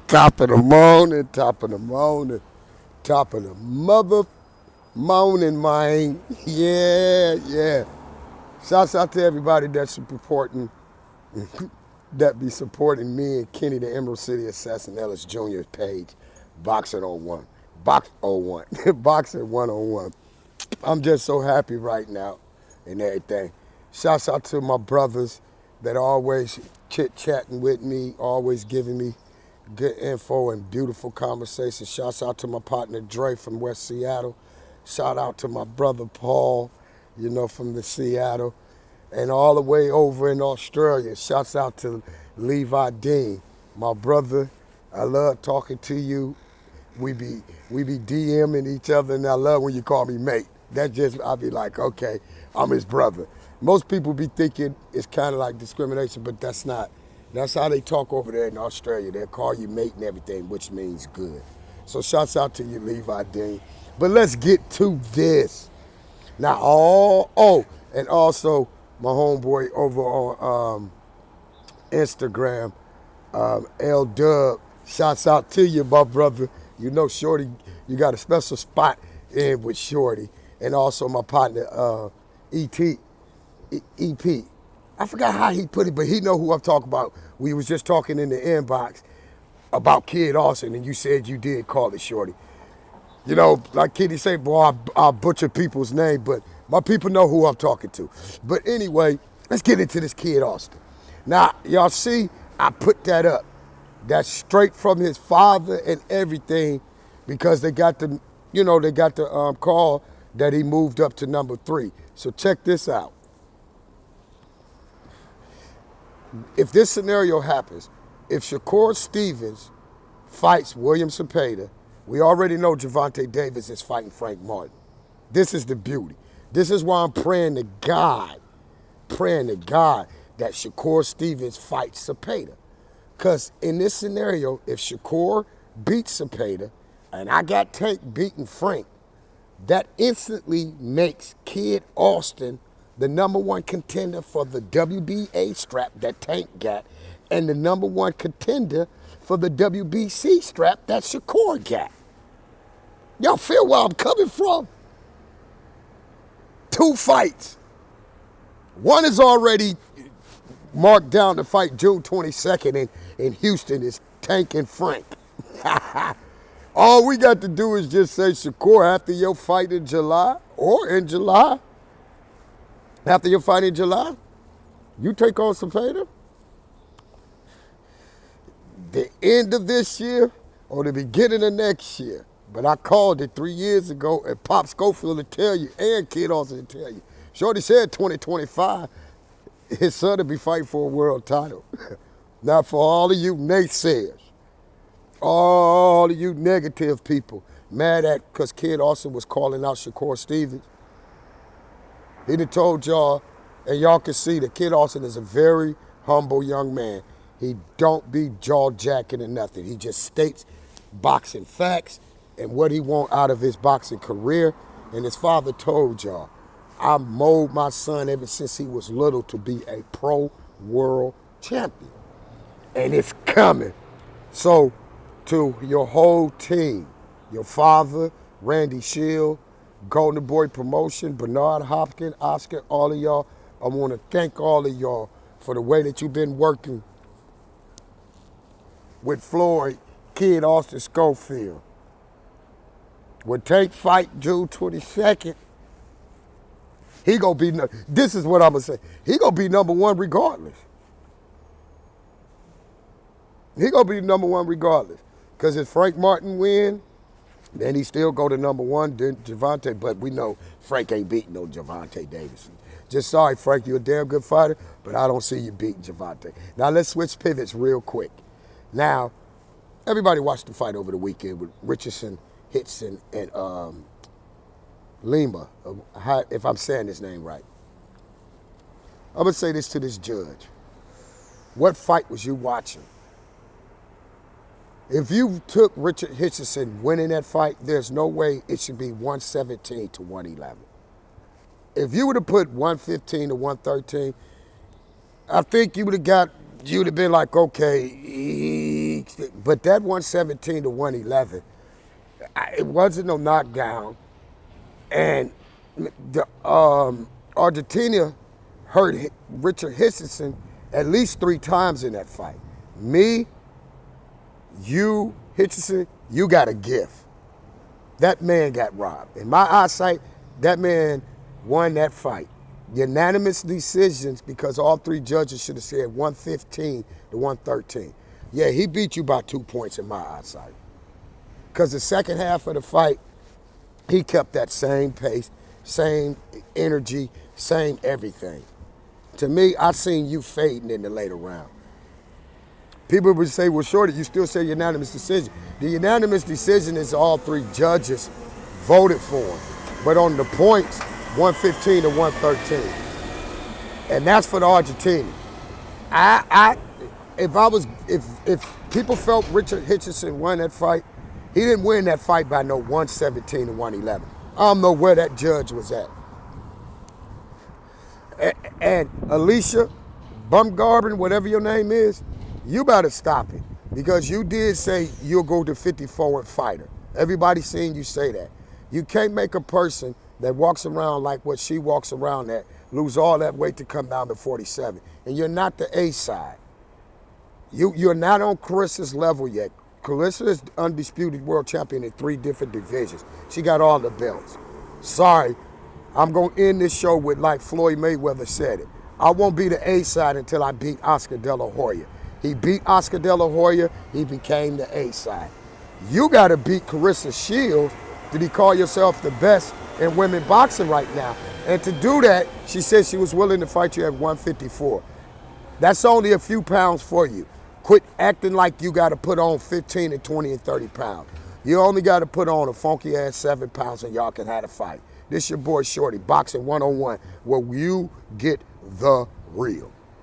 Top of the morning, top of the morning, top of the mother morning, man. Yeah, yeah. Shouts out to everybody that's supporting, that be supporting me and Kenny the Emerald City Assassin Ellis Jr. page. Boxing on one. Box on one. Boxing 101. I'm just so happy right now and everything. Shouts out to my brothers that are always chit chatting with me, always giving me good info and beautiful conversations. Shouts out to my partner Dre from West Seattle. Shout out to my brother Paul, from the Seattle. And all the way over in Australia. Shouts out to Levi Dean, my brother. I love talking to you. We be DMing each other, and I love when you call me mate. That just I'll be like, okay, I'm his brother. Most people be thinking it's kind of like discrimination, but that's not. That's how they talk over there in Australia. They'll call you mate and everything, which means good. So shouts out to you, Levi Dean. But let's get to this. Now, and also my homeboy over on Instagram, L Dub. Shouts out to you, my brother. You know, Shorty, you got a special spot in with Shorty. And also my partner, EP. I forgot how he put it, but he know who I'm talking about. We was just talking in the inbox about Kid Austin, and you said you did call it Shorty. Like Kitty said, boy, I butcher people's name, but my people know who I'm talking to. But anyway, let's get into this Kid Austin. Now, y'all see, I put that up. That's straight from his father and everything, because they got the call that he moved up to number 3. So check this out. If this scenario happens, if Shakur Stevens fights William Cepeda, we already know Gervonta Davis is fighting Frank Martin. This is the beauty. This is why I'm praying to God that Shakur Stevens fights Cepeda. Because in this scenario, if Shakur beats Cepeda and I got Tank beating Frank, that instantly makes Kid Austin the number 1 contender for the WBA strap that Tank got, and the number 1 contender for the WBC strap that Shakur got. Y'all feel where I'm coming from? 2 fights. One is already marked down to fight June 22nd in Houston. Is Tank and Frank. All we got to do is just say, Shakur, after your fight in July, after your fight in July, you take on Cepeda. The end of this year or the beginning of next year. But I called it 3 years ago, and Pop Schofield will tell you, and Kid Austin will tell you. Shorty said 2025, his son will be fighting for a world title. Now, for all of you naysayers, all of you negative people, mad at because Kid Austin was calling out Shakur Stevens, he done told y'all, and y'all can see that Kid Austin is a very humble young man. He don't be jaw-jacking or nothing. He just states boxing facts and what he want out of his boxing career. And his father told y'all, I mold my son ever since he was little to be a pro world champion. And it's coming. So to your whole team, your father, Randy Shield, Golden Boy Promotion, Bernard Hopkins, Oscar, all of y'all, I want to thank all of y'all for the way that you've been working with Floyd, Kid Austin Schofield. When Tank fight June 22nd, he gonna be, this is what I'm gonna say, he gonna be number 1 regardless. He gonna be number 1 regardless. Because if Frank Martin win, then he still go to number 1, then Gervonta, but we know Frank ain't beating no Gervonta Davis. Just sorry, Frank, you're a damn good fighter, but I don't see you beating Gervonta. Now let's switch pivots real quick. Now, everybody watched the fight over the weekend with Richardson, Hitson, and Lima, if I'm saying his name right. I'm going to say this to this judge. What fight was you watching? If you took Richard Hitchison winning that fight, there's no way it should be 117 to 111. If you would have put 115 to 113, I think you'd have been like, okay, But that 117 to 111, it wasn't no knockdown. And the Argentina hurt Richard Hutchinson at least 3 times in that fight. Me, you, Hutchinson, you got a gift. That man got robbed. In my eyesight, that man won that fight. Unanimous decisions because all 3 judges should have said 115 to 113. Yeah, he beat you by 2 points in my eyesight. Because the second half of the fight, he kept that same pace, same energy, same everything. To me, I seen you fading in the later round. People would say, well, Shorty, you still say unanimous decision. The unanimous decision is all 3 judges voted for him. But on the points, 115 to 113. And that's for the Argentina. If people felt Richard Hutchinson won that fight, he didn't win that fight by no 117 to 111. I don't know where that judge was at. And Alicia Bumgarden, whatever your name is, you better stop it. Because you did say you'll go to 54 and fighter. Everybody's seen you say that. You can't make a person that walks around like what she walks around at lose all that weight to come down to 47. And you're not the A side. You're not on Carissa's level yet. Carissa is undisputed world champion in 3 different divisions. She got all the belts. Sorry, I'm going to end this show with like Floyd Mayweather said it. I won't be the A side until I beat Oscar De La Hoya. He beat Oscar De La Hoya, he became the A side. You got to beat Carissa Shields to call yourself the best in women boxing right now. And to do that, she said she was willing to fight you at 154. That's only a few pounds for you. Quit acting like you got to put on 15 and 20 and 30 pounds. You only got to put on a funky ass 7 pounds and y'all can have a fight. This your boy Shorty, Boxing 101, where you get the real.